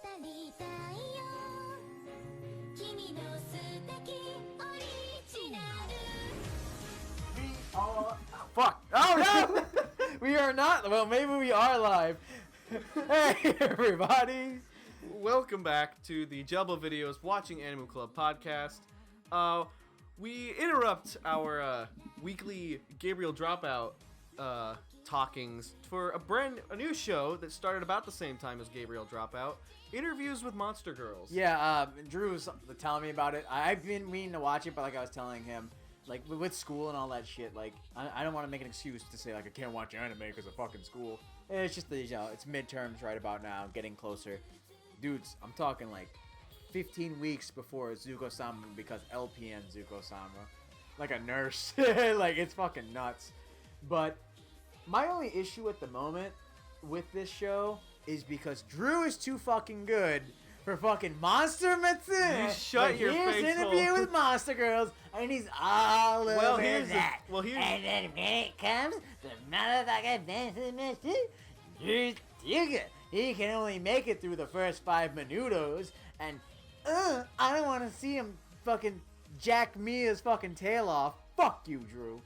たりたいよ君の素敵オリジナル Fuck! Oh no! We are not. Well, maybe we are live. Hey, everybody! Welcome back to the Gelbbo Videos Watching Animu Club podcast. We interrupt our weekly Gabriel Dropout talkings for a new show that started about the same time as Gabriel Dropout, Interviews with Monster Girls. Yeah, Drew was telling me about it. I've been meaning to watch it, but like I was telling him, like with school and all that shit, like I don't want to make an excuse to say like I can't watch anime because of fucking school. It's just the it's midterms right about now, getting closer. Dudes, I'm talking like 15 weeks before Zuko-sama becomes LPN Zuko-sama. Like a nurse. Like, it's fucking nuts. But my only issue at the moment with this show is because Drew is too fucking good for fucking Monster Metsune. You shut your face Interview hole. with Monster Girls, and he's all over that. And then when it comes to motherfucking Monster Metsune, He can only make it through the first 5 minutos, and I don't want to see him fucking jack Mia's fucking tail off. Fuck you, Drew.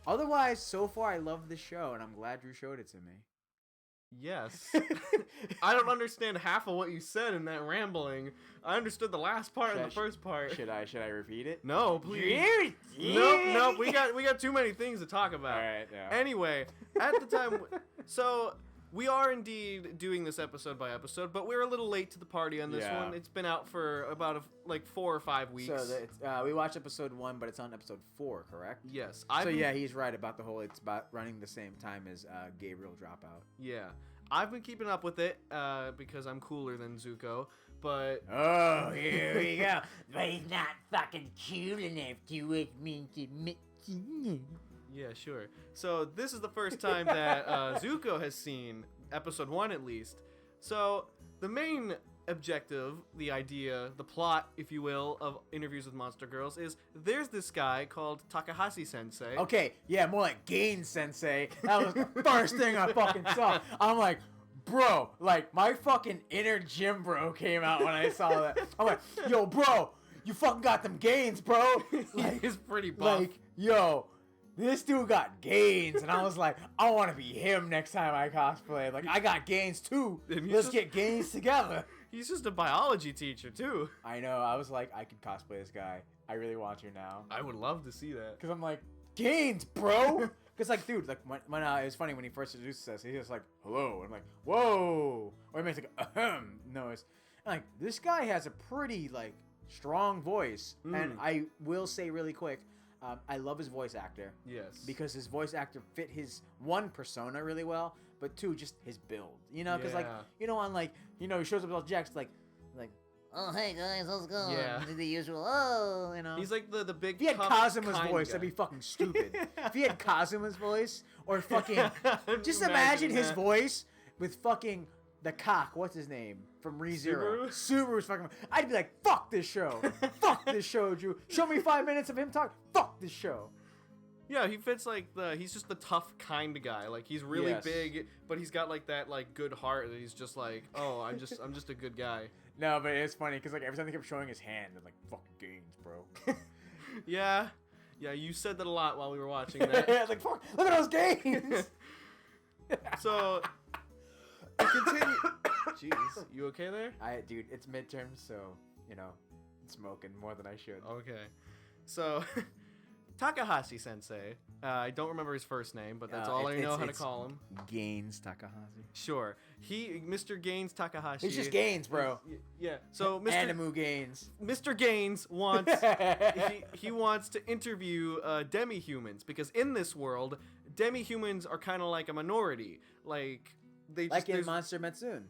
Otherwise, so far I love the show, and I'm glad Drew showed it to me. Yes. I don't understand half of what you said in that rambling. I understood the last part and the first part. Should I repeat it? No, please. Drew, Nope. We got too many things to talk about. All right, yeah. Anyway, at the time, so we are indeed doing this episode by episode, but we're a little late to the party on this Yeah. one. It's been out for about 4 or 5 weeks. So we watched episode 1, but it's on episode 4, correct? Yes. He's right about the whole. It's about running the same time as Gabriel Dropout. Yeah. I've been keeping up with it because I'm cooler than Zuko, but Oh, here we go. but he's not fucking cute enough to with me to yeah, sure. So this is the first time that Zuko has seen episode 1 at least. So the main objective, the idea, the plot, if you will, of Interviews with Monster Girls is there's this guy called Takahashi Sensei. Okay, yeah, more like Gain Sensei. That was the first thing I fucking saw. I'm like, bro, like my fucking inner gym bro came out when I saw that. I'm like, yo, bro, you fucking got them gains, bro. Like, He's pretty buff. like, yo, this dude got gains, and I was like, I want to be him next time I cosplay. Like, I got gains too. And he's Let's just- get gains together. He's just a biology teacher too. I know. I was like, I could cosplay this guy. I really want to now. I would love to see that. Cause I'm like, gains, bro. Cause like, dude, like when it was funny when he first introduced us, he was like, hello, and I'm like, whoa, or he makes like ahem noise. And like, this guy has a pretty like strong voice, and I will say really quick, I love his voice actor. Yes. Because his voice actor fit his one persona really well, but two, just his build. You know, because like, Yeah. you know, on like, you know, he shows up all jacked, like, Oh, hey guys, how's it going? Yeah. The usual, oh, you know. He's like the big. if he had tough, Kazuma's kind voice, guy. that'd be fucking stupid. If he had Kazuma's voice, or fucking, just Imagine imagine his that. voice with fucking the cock. What's his name from ReZero? Subaru's fucking. I'd be like, fuck this show. Fuck this show, Drew. Show me 5 minutes of him talking. Fuck this show. Yeah, he fits like he's just the tough kind of guy. Like he's really Yes. big, but he's got like that like good heart that he's just like, oh, I'm just a good guy. No, but it's funny because like every time they kept showing his hand, they're like, fucking gains, bro. Yeah, you said that a lot while we were watching that. It's like, fuck, look at those gains. So, to continue. Jeez, you okay there? Dude, it's midterms, so you know, I'm smoking more than I should. Okay. So, Takahashi Sensei. I don't remember his first name, but that's all I know how to call him. Gains Takahashi. Sure. Mr. Gaines Takahashi. He's just Gains, bro. Yeah. So, Animu Gains. Mr. Gaines wants he wants to interview demi-humans because in this world, demi-humans are kind of like a minority. Like they just, Like in there's- Monster Metsune.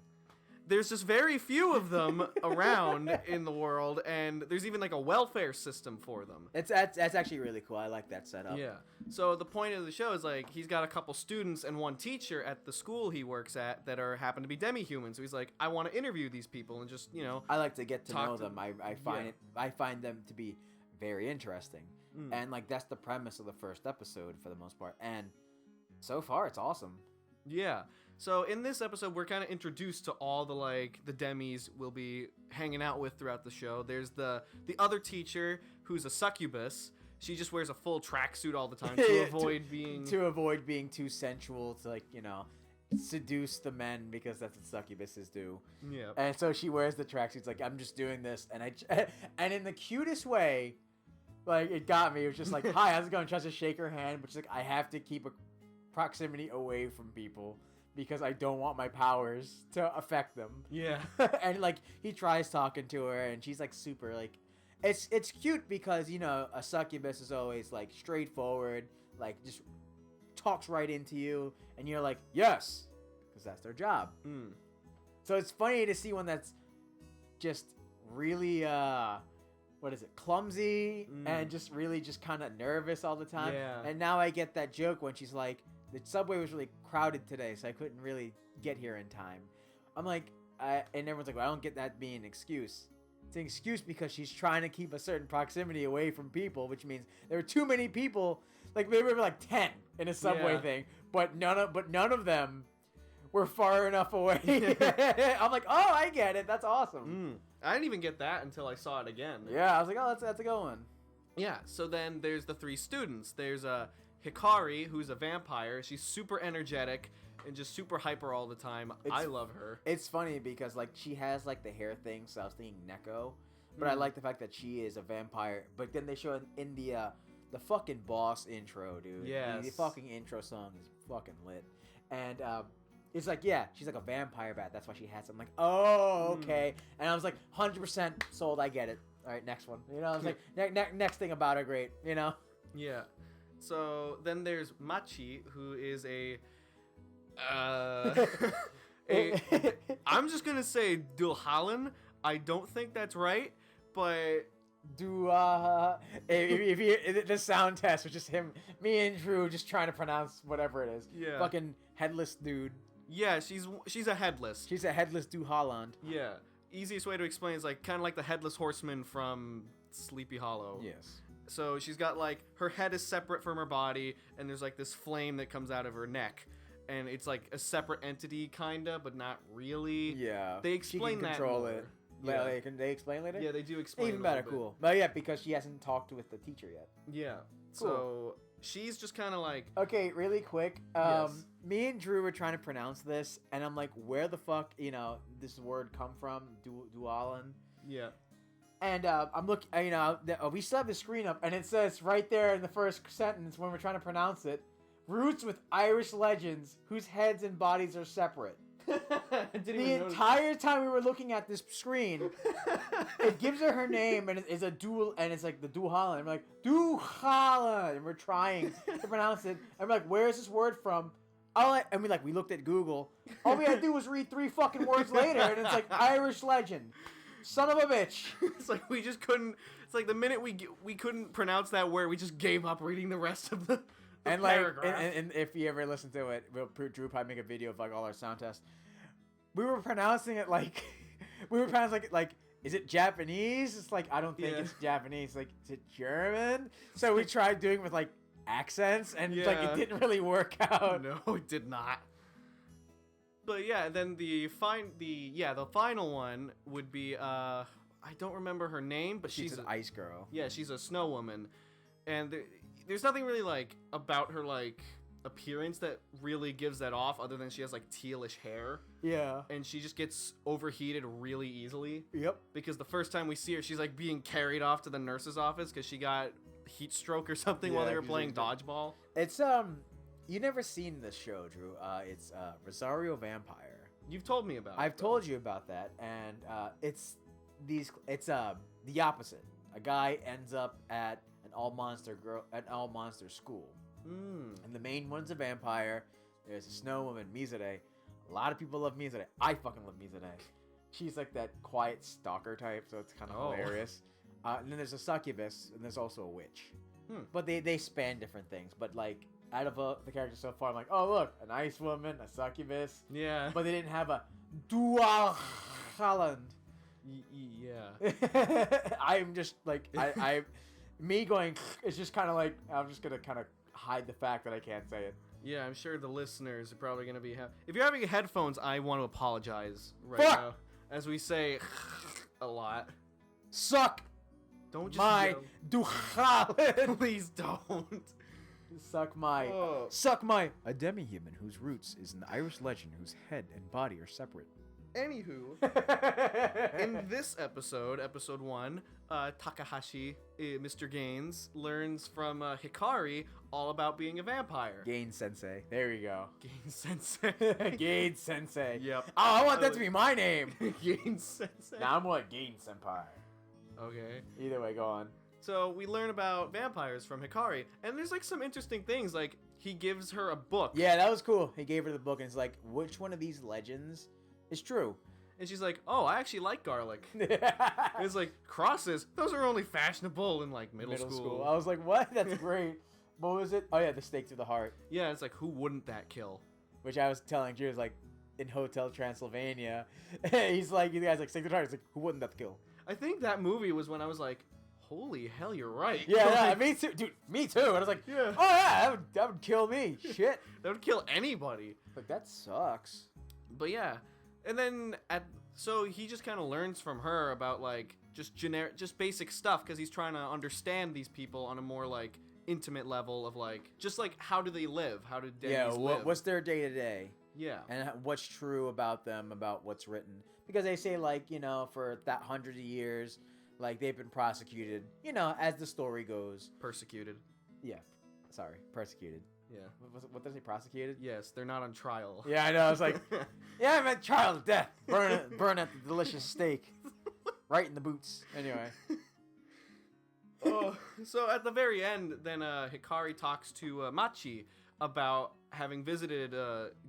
there's just very few of them around in the world, and there's even like a welfare system for them. That's actually really cool. I like that setup. Yeah. So the point of the show is like he's got a couple students and one teacher at the school he works at that happen to be demi-humans. So he's like, I want to interview these people and just I like to get to Talk know to- them. I find them to be very interesting, and like that's the premise of the first episode for the most part. And so far, it's awesome. Yeah. So in this episode, we're kind of introduced to all the the demis we'll be hanging out with throughout the show. There's the other teacher who's a succubus. She just wears a full tracksuit all the time to avoid being too sensual to seduce the men, because that's what succubuses do. Yeah. And so she wears the tracksuits like, I'm just doing this, and in the cutest way, it got me. It was just like, hi, how's it going? Tries to shake her hand, but she's like, I have to keep a proximity away from people because I don't want my powers to affect them. Yeah. And he tries talking to her, and she's super it's cute because a succubus is always straightforward, just talks right into you, and you're like, yes, because that's their job. So it's funny to see one that's just really clumsy and just really just kind of nervous all the time. Yeah. And now I get that joke when she's like, the subway was really crowded today, so I couldn't really get here in time. I'm like, and everyone's like, well, I don't get that being an excuse. It's an excuse because she's trying to keep a certain proximity away from people, which means there were too many people. Maybe there were 10 in a subway thing, but none of them were far enough away. I'm like, oh, I get it. That's awesome. I didn't even get that until I saw it again. Yeah, I was like, oh, that's a good one. Yeah. So then there's the 3 students. There's Hikari, who's a vampire. She's super energetic and just super hyper all the time. I love her. It's funny because she has the hair thing, so I was thinking Neko, but I like the fact that she is a vampire. But then they show in the fucking boss intro, dude. Yes. The fucking intro song is fucking lit, and it's she's a vampire bat. That's why she has it. I'm like, oh, okay. And I was 100% sold. I get it. All right, next one. I was like, next thing about her, great. Yeah. So then there's Machi, who is I'm just gonna say Dulhalan. I don't think that's right, but if you the sound test was just me and Drew just trying to pronounce whatever it is. Yeah. Fucking headless dude. Yeah, she's a headless. She's a headless Du Holland. Yeah. Easiest way to explain is kind of like the headless horseman from Sleepy Hollow. Yes. So she's got her head is separate from her body, and there's this flame that comes out of her neck. And it's a separate entity, kinda, but not really. Yeah. They explain she can control that more. it. Yeah. Can they explain later? Yeah, they do explain. Even better, cool. But yeah, because she hasn't talked with the teacher yet. Yeah. Cool. So she's just kind of Okay, really quick. Yes. Me and Drew were trying to pronounce this, and I'm like, where the fuck, this word come from? Dualan. Yeah. And I'm looking, we still have the screen up, and it says right there in the first sentence when we're trying to pronounce it, roots with Irish legends whose heads and bodies are separate. The entire time we were looking at this screen, it gives her name, and it's a dual, and it's the Du Holland. I'm like, Du Holland, and we're trying to pronounce it. I'm like, where is this word from? And we looked at Google. All we had to do was read 3 fucking words later, and it's Irish legend. Son of a bitch. It's we just couldn't. It's the minute we couldn't pronounce that word, we just gave up reading the rest of the paragraph. And if you ever listen to it, Drew probably make a video of all our sound tests. We were pronouncing it is it Japanese? It's I don't think it's Japanese. Is it German? So we tried doing it with accents, and it didn't really work out. No, it did not. But yeah, then the final one would be I don't remember her name, but she's an ice girl. Yeah, she's a snow woman, and there's nothing really about her appearance that really gives that off, other than she has tealish hair. Yeah. And she just gets overheated really easily. Yep. Because the first time we see her, she's being carried off to the nurse's office because she got heat stroke or something while they were playing dodgeball. It's you never seen this show, Drew. It's Rosario Vampire. You've told me about it. I've told you about that, and it's the opposite. A guy ends up at an all monster school. And the main one's a vampire. There's a snow woman, Mizure. A lot of people love Mizure. I fucking love Mizure. She's that quiet stalker type, so it's kind of hilarious. And then there's a succubus, and there's also a witch. But they span different things. But out of the characters so far, I'm like, oh look, a nice woman, a succubus. Yeah. But they didn't have a dual Holland. Yeah. I'm just me going. It's just kind of I'm just gonna kind of hide the fact that I can't say it. Yeah, I'm sure the listeners are probably going to be... If you're having headphones, I want to apologize right Fuck! now. As we say a lot. Suck Don't just my yell. duchalin. Please don't. Suck my... Oh. Suck my... A demi-human whose roots is an Irish legend whose head and body are separate. Anywho, in this episode, episode 1, Takahashi, Mr. Gaines, learns from Hikari all about being a vampire. Gain Sensei. There you go. Gaines Sensei. Gain Sensei. Yep. Oh, I want that to be my name. Gaines Sensei. Now I'm like Gain Senpai. Okay. Either way, go on. So we learn about vampires from Hikari, and there's like some interesting things. Like he gives her a book. Yeah, that was cool. He gave her the book, and it's like, which one of these legends is true? And she's like, "Oh, I actually like garlic." And it's like, crosses. Those are only fashionable in like middle school. I was like, what? That's great. What was it? Oh yeah, the stake through the heart. Yeah, it's like, who wouldn't that kill? Which I was telling Drew, was like, in Hotel Transylvania. He's like, you guys like stake through the heart. He's like, who wouldn't that kill? I think that movie was when I was like, holy hell, you're right. Yeah, Like, me too, dude. Me too. And I was like, Yeah. oh yeah, that would kill me. Shit. that would kill anybody. Like that sucks. But yeah, and then so he just kind of learns from her about like just basic stuff because he's trying to understand these people on a more like intimate level of like just like how do they live? How do Denny's live? What's their day to day? Yeah. And what's true about them, about what's written. Because they say, like, you know, for that hundreds of years, like, they've been prosecuted, you know, as the story goes. Persecuted. Yeah. Sorry. Persecuted. Yeah. What does he prosecuted? Yes, they're not on trial. Yeah, I know. I was like, yeah, I meant trial of death. Burn at the delicious steak. Right in the boots. Anyway. Oh, so at the very end, then Hikari talks to Machi about having visited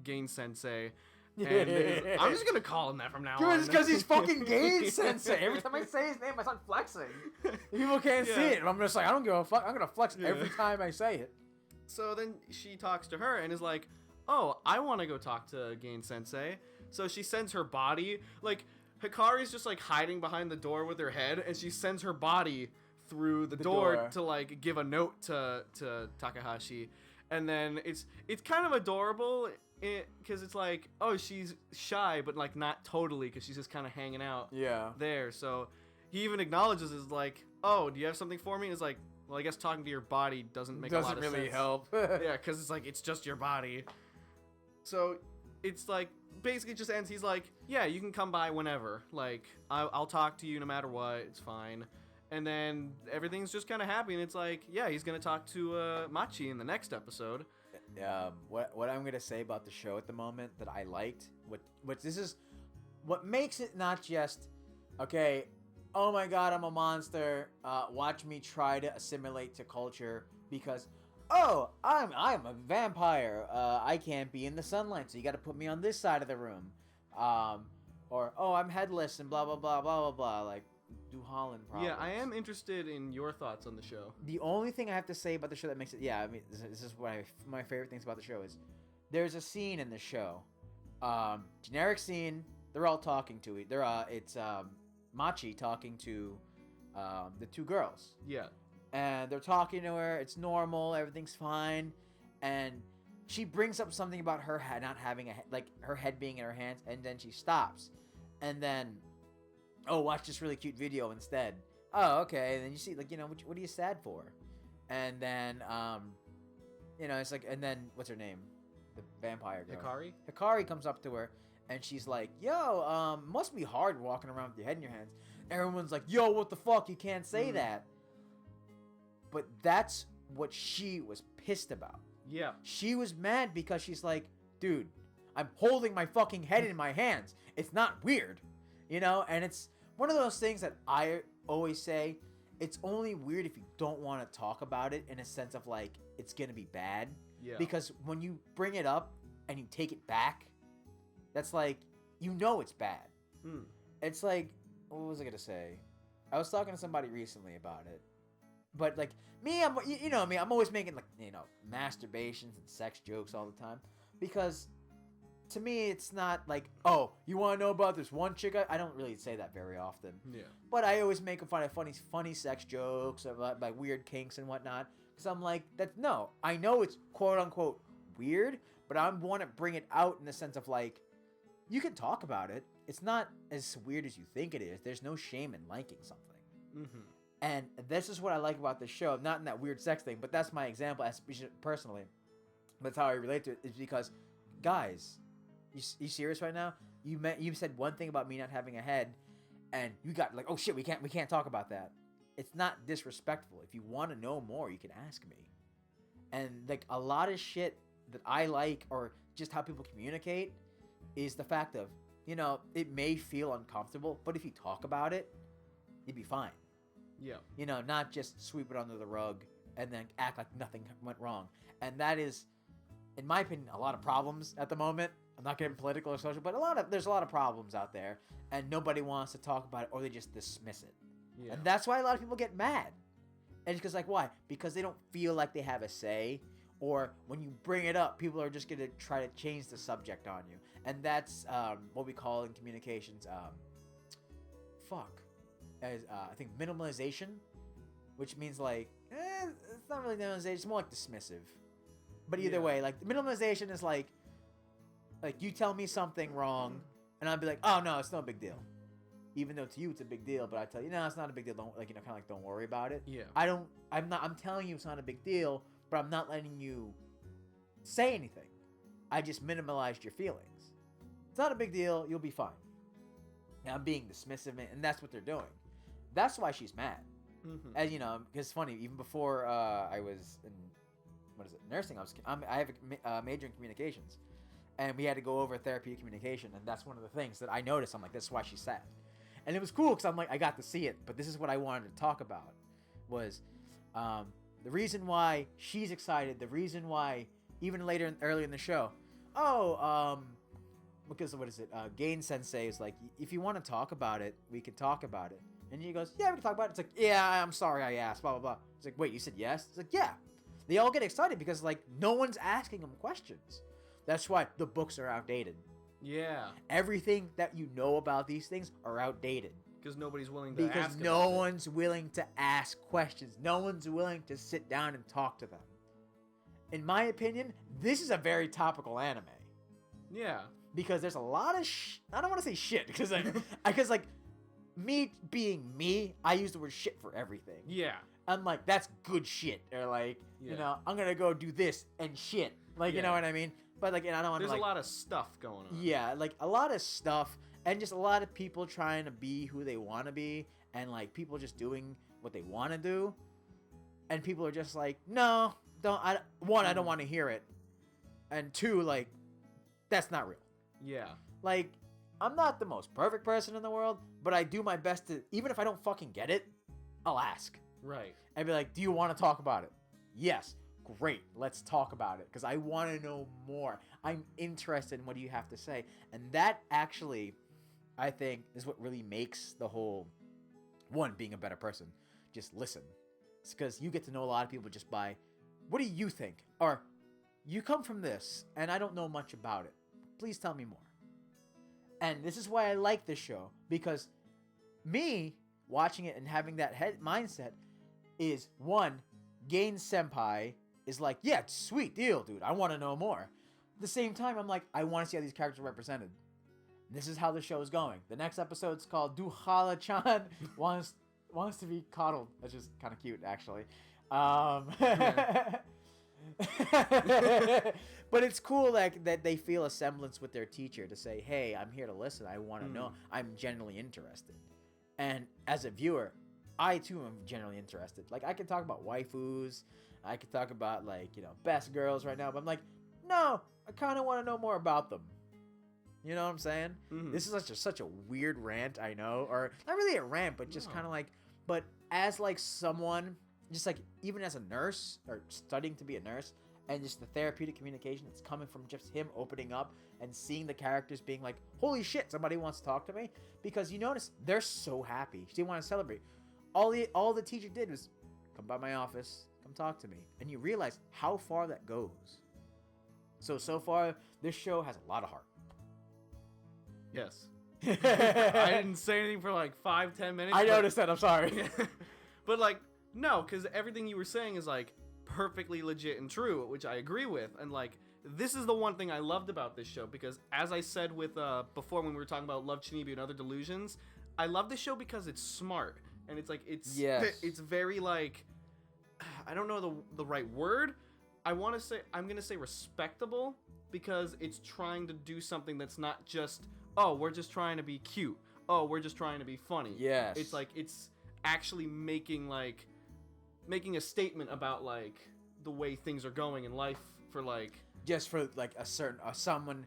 Gain Sensei. And I'm just gonna call him that from now on. It's because he's fucking Gain Sensei. Every time I say his name, I start flexing. People can't see it. And I'm just like, I don't give a fuck. I'm gonna flex every time I say it. So then she talks to her and is like, oh, I want to go talk to Gain Sensei. So she sends her body. Like, Hikari's just like hiding behind the door with her head, and she sends her body through the door to like give a note to Takahashi. And then it's kind of adorable because it's like, oh, she's shy, but like not totally because she's just kind of hanging out there. So he even acknowledges is like, oh, do you have something for me? And it's like, well, I guess talking to your body doesn't make a lot of sense. Doesn't really help. Yeah, because it's like, it's just your body. So it's like, basically just ends, he's like, yeah, you can come by whenever. Like, I'll talk to you no matter what. It's fine. And then everything's just kind of happy. And it's like, yeah, he's going to talk to Machi in the next episode. What I'm going to say about the show at the moment that I liked, what makes it not just, okay, oh my god, I'm a monster, watch me try to assimilate to culture because, oh, I'm a vampire, I can't be in the sunlight, so you got to put me on this side of the room, or, oh, I'm headless and blah, blah, blah, blah, blah, blah, like, New Holland problems. Yeah, I am interested in your thoughts on the show. The only thing I have to say about the show that makes it, I mean, this is what my favorite things about the show is, there's a scene in the show, generic scene, they're all talking to it, it's, Machi talking to the two girls. Yeah. And they're talking to her. It's normal. Everything's fine. And she brings up something about her not having her head being in her hands. And then she stops. And then, oh, watch this really cute video instead. Oh, okay. And then you see, like, you know, what are you sad for? And then, you know, it's like, and then, what's her name? The vampire girl. Hikari comes up to her. And she's like, yo, must be hard walking around with your head in your hands. Everyone's like, yo, what the fuck? You can't say that. But that's what she was pissed about. Yeah. She was mad because she's like, dude, I'm holding my fucking head in my hands. It's not weird. You know? And it's one of those things that I always say, it's only weird if you don't want to talk about it in a sense of like, it's going to be bad. Yeah. Because when you bring it up and you take it back, that's like, you know it's bad. It's like, what was I going to say? I was talking to somebody recently about it. But like, me, you know me, I'm always making like, you know, masturbations and sex jokes all the time. Because to me, it's not like, oh, you want to know about this one chick? I don't really say that very often. Yeah. But I always make fun of funny sex jokes about like weird kinks and whatnot. Because I'm like, no, I know it's quote unquote weird, but I want to bring it out in the sense of like, you can talk about it. It's not as weird as you think it is. There's no shame in liking something. Mm-hmm. And this is what I like about this show. Not in that weird sex thing, but that's my example as personally. That's how I relate to it. Is because, guys, you serious right now? You said one thing about me not having a head, and you got like, oh shit, we can't talk about that. It's not disrespectful. If you want to know more, you can ask me. And like a lot of shit that I like, or just how people communicate, is the fact of, you know, it may feel uncomfortable, but if you talk about it, you'd be fine. Yeah. You know, not just sweep it under the rug and then act like nothing went wrong. And that is, in my opinion, a lot of problems at the moment. I'm not getting political or social, but there's a lot of problems out there, and nobody wants to talk about it, or they just dismiss it. Yeah. And that's why a lot of people get mad. And it's because, like, why? Because they don't feel like they have a say, or when you bring it up, people are just going to try to change the subject on you. And that's what we call in communications, I think minimalization, which means like, it's not really minimalization, it's more like dismissive. But either way, like minimalization is like you tell me something wrong, and I'll be like, oh no, it's no big deal. Even though to you it's a big deal, but I tell you, no, it's not a big deal. Don't, like, you know, kind of like, don't worry about it. Yeah. I'm telling you it's not a big deal, but I'm not letting you say anything. I just minimalized your feelings. It's not a big deal. You'll be fine. Now I'm being dismissive, and that's what they're doing. That's why she's mad. Mm-hmm. As you know, because it's funny. Even before I was in nursing, I have a major in communications, and we had to go over therapeutic communication, and that's one of the things that I noticed. I'm like, that's why she's sad, and it was cool because I'm like, I got to see it. But this is what I wanted to talk about was the reason why she's excited. The reason why even earlier in the show, because what is it? Gain Sensei is like, if you want to talk about it, we can talk about it. And he goes, yeah, we can talk about it. It's like, yeah, I'm sorry I asked, blah, blah, blah. It's like, wait, you said yes? It's like, yeah. They all get excited because, like, no one's asking them questions. That's why the books are outdated. Yeah. Everything that you know about these things are outdated. Because nobody's willing to ask. Because no one's willing to ask questions. No one's willing to sit down and talk to them. In my opinion, this is a very topical anime. Yeah. Because there's a lot of I don't want to say shit because me being me, I use the word shit for everything. Yeah. I'm like, that's good shit. Or like, you know, I'm going to go do this and shit. Like, you know what I mean? But like, and I don't want to There's a lot of stuff going on. Yeah, like a lot of stuff and just a lot of people trying to be who they want to be and like people just doing what they want to do. And people are just like, no, I don't want to hear it. And two, like, that's not real. Yeah. Like, I'm not the most perfect person in the world, but I do my best to, even if I don't fucking get it, I'll ask. Right. I'd be like, do you want to talk about it? Yes. Great. Let's talk about it. Because I want to know more. I'm interested in what you have to say. And that actually, I think, is what really makes the whole, one, being a better person. Just listen. It's because you get to know a lot of people just by, what do you think? Or, you come from this, and I don't know much about it. Please tell me more. And this is why I like this show, because me watching it and having that mindset is, one, Gain Senpai is like, yeah, sweet deal, dude. I want to know more. At the same time, I'm like, I want to see how these characters are represented. This is how the show is going. The next episode's called Duhala-chan wants to be coddled. That's just kind of cute, actually. But it's cool that they feel a semblance with their teacher to say, hey, I'm here to listen. I want to know. I'm genuinely interested. And as a viewer, I too am genuinely interested. Like, I can talk about waifus. I can talk about, like, you know, best girls right now. But I'm like, no, I kind of want to know more about them. You know what I'm saying? Mm-hmm. This is such a weird rant, I know. Or not really a rant, but just kind of like, but as like someone, just like even as a nurse or studying to be a nurse, and just the therapeutic communication that's coming from just him opening up and seeing the characters being like, holy shit, somebody wants to talk to me. Because you notice they're so happy. They want to celebrate. All the teacher did was come by my office, come talk to me. And you realize how far that goes. So far, this show has a lot of heart. Yes. I didn't say anything for like 5-10 minutes. I noticed that. I'm sorry. But like, no, because everything you were saying is like perfectly legit and true, which I agree with. And like, this is the one thing I loved about this show, because as I said with before when we were talking about Love Chinibi and Other Delusions, I love this show because it's smart, and it's like it's very like, I don't know the right word. I'm gonna say respectable, because it's trying to do something that's not just, oh, we're just trying to be cute, oh, we're just trying to be funny. Yes. It's like it's actually making a statement about like the way things are going in life for like, just for like a certain someone,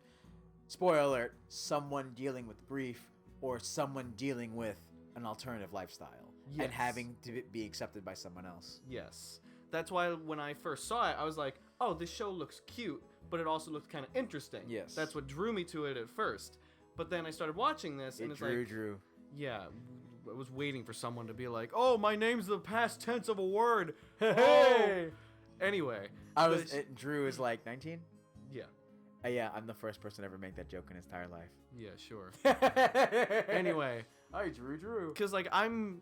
spoiler alert, someone dealing with grief or someone dealing with an alternative lifestyle and having to be accepted by someone else. Yes. That's why when I first saw it, I was like, oh, this show looks cute, but it also looked kind of interesting. Yes. That's what drew me to it at first. But then I started watching this, and it's drew. Yeah, I was waiting for someone to be like, oh, my name's the past tense of a word. Hey! Oh. Anyway. Drew is like 19? Yeah. Yeah, I'm the first person to ever make that joke in his entire life. Yeah, sure. Anyway. Hi, Drew. Because, like, I'm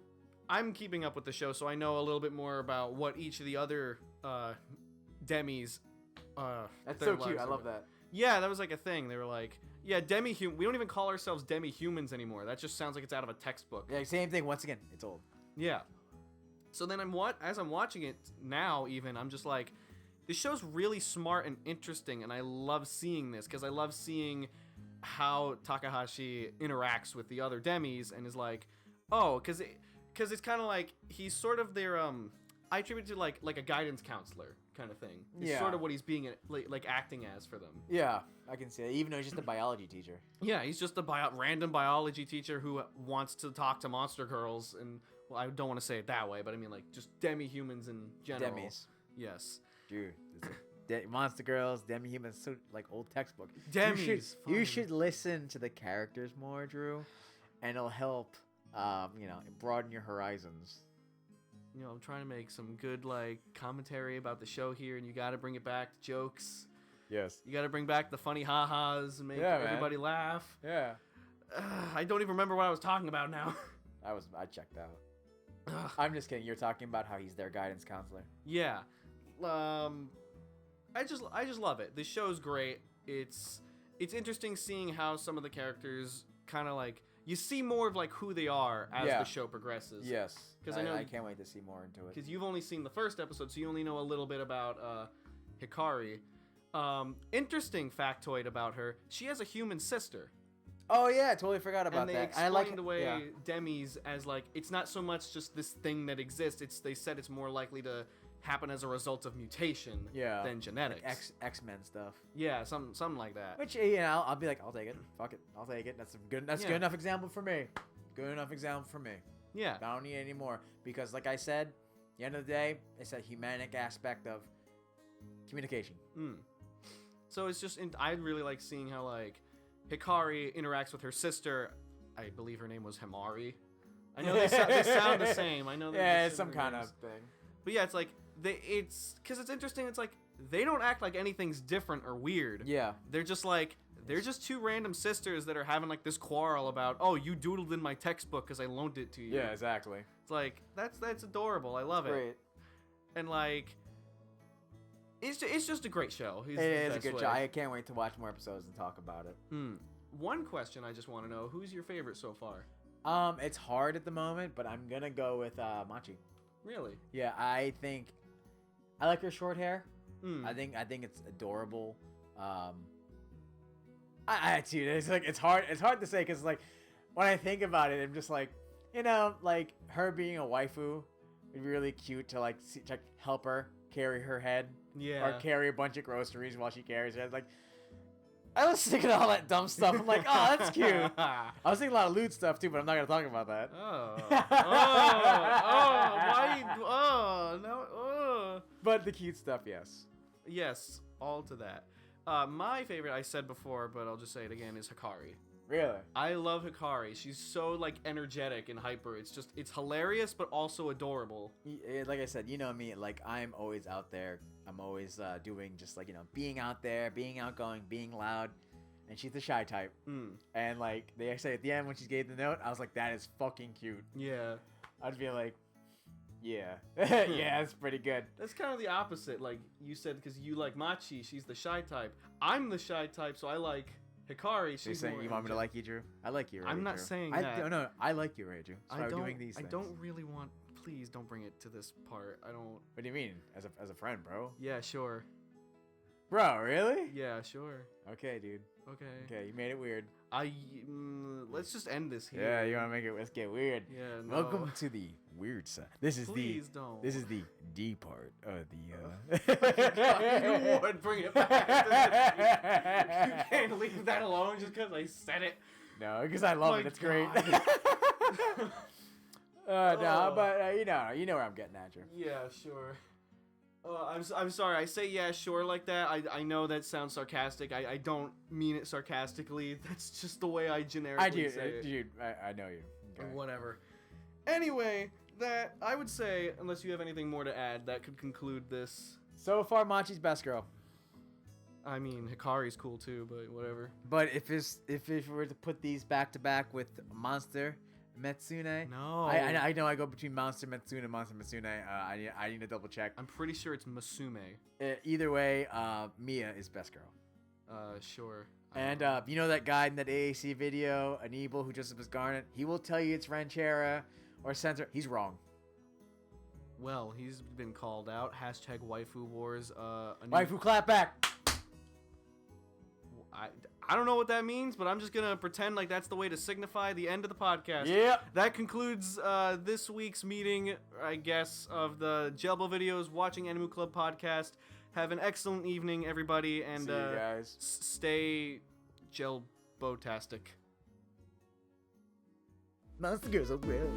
keeping up with the show, so I know a little bit more about what each of the other demis. That's so cute. I love that. Yeah, that was like a thing. They were like, yeah, demi-human. We don't even call ourselves demi-humans anymore. That just sounds like it's out of a textbook. Yeah, same thing. Once again, it's old. Yeah. So then as I'm watching it now, even, I'm just like, this show's really smart and interesting, and I love seeing this, because I love seeing how Takahashi interacts with the other demis, and is like, oh, because it's kind of like he's sort of their I attribute it to like a guidance counselor kind of thing. It's sort of what he's being like acting as for them. Yeah, I can see that. Even though he's just a biology teacher. Yeah, he's just a random biology teacher who wants to talk to monster girls, and well, I don't want to say it that way, but I mean like just demi-humans in general. Demis. Yes. Dude, monster girls, demi-humans, so like old textbook. Demis. You should listen to the characters more, Drew, and it'll help. Broaden your horizons. You know, I'm trying to make some good like commentary about the show here, and you got to bring it back to jokes. Yes. You got to bring back the funny ha-has and make everybody laugh. Yeah. I don't even remember what I was talking about now. I checked out. I'm just kidding. You're talking about how he's their guidance counselor. Yeah. I just love it. This show's great. It's interesting seeing how some of the characters kind of like, you see more of like who they are as the show progresses. Yes. Because I can't wait to see more into it. Because you've only seen the first episode, so you only know a little bit about Hikari. Interesting factoid about her: she has a human sister. Oh yeah, I totally forgot about and they that. explained I like the way Demis as like it's not so much just this thing that exists. They said it's more likely to happen as a result of mutation than genetics. Like X-Men stuff. Yeah, something like that. Which I'll be like, I'll take it. Fuck it, I'll take it. That's good good enough example for me. Good enough example for me. Yeah. I don't need any more because, like I said, at the end of the day, it's a humanic aspect of communication. So it's just I really like seeing how like Hikari interacts with her sister. I believe her name was Himari. I know they sound the same. I know. It's some kind of thing. But yeah, it's like it's because it's interesting. It's like they don't act like anything's different or weird. Yeah. They're just two random sisters that are having like this quarrel about, oh, you doodled in my textbook because I loaned it to you. Yeah, exactly. It's like that's adorable. I love it. Great. And like, it's just a great show. It is a good show. I can't wait to watch more episodes and talk about it. One question I just want to know: who's your favorite so far? It's hard at the moment, but I'm gonna go with Machi. Really? Yeah, I think I like her short hair. I think it's adorable. Dude, it's hard to say because like when I think about it, I'm just like, like her being a waifu would be really cute to like help her carry her head, or carry a bunch of groceries while she carries it. Like I was thinking all that dumb stuff. I'm like, oh, that's cute. I was thinking a lot of lewd stuff too, but I'm not gonna talk about that. But the cute stuff, yes. Yes, all to that. My favorite, I said before, but I'll just say it again, is Hikari. Really? I love Hikari. She's so like energetic and hyper. It's hilarious, but also adorable. Like I said, you know me. Like I'm always out there. I'm always doing just like being out there, being outgoing, being loud. And she's the shy type. And like they say at the end when she gave the note, I was like, that is fucking cute. Yeah. I'd be like, Yeah. Yeah, that's pretty good. That's kind of the opposite. Like you said, because you like Machi, she's the shy type. I'm the shy type, so I like Hikari. You're She's saying more you want me to energetic. like you, Drew? I like you, I'm not Drew. saying I, that. No, I like you, Drew. That's why I we're don't. doing these I things. don't really want. Please don't bring it to this part. I don't. What do you mean? As a friend, bro? Yeah, sure. Bro, really? Yeah, sure. Okay, dude. Okay. Okay, you made it weird. Let's just end this here. Yeah, you want to make it? Let's get weird. Yeah. No. Welcome to the weird side. This is Please don't. This is the D part of the. You would bring it back. You can't leave that alone just because I said it. No, because I love My it. It's great. God. No, Oh. but you know where I'm getting at, Drew. Yeah, sure. I'm sorry. I say yeah, sure like that. I know that sounds sarcastic. I don't mean it sarcastically. That's just the way I generically say it. Dude. I know you. Okay. Whatever. Anyway, that I would say, unless you have anything more to add, that could conclude this. So far, Machi's best girl. I mean, Hikari's cool too, but whatever. But if we were to put these back to back with Monster Metsune, No. I know I go between Monster Metsune and Monster Metsune. I need to double check. I'm pretty sure it's Masume. Either way, Mia is best girl. Sure. And you know that guy in that AAC video, Anibal, who dresses up as Garnet? He will tell you it's Ranchera or Center. He's wrong. Well, he's been called out. Hashtag waifu wars. Waifu clap back. I don't know what that means, but I'm just gonna pretend like that's the way to signify the end of the podcast. Yep. That concludes this week's meeting, I guess, of the Gelbbo videos. Watching Animu Club podcast. Have an excellent evening, everybody, and See you guys. Stay Gelbbo-tastic. Monster girls are real.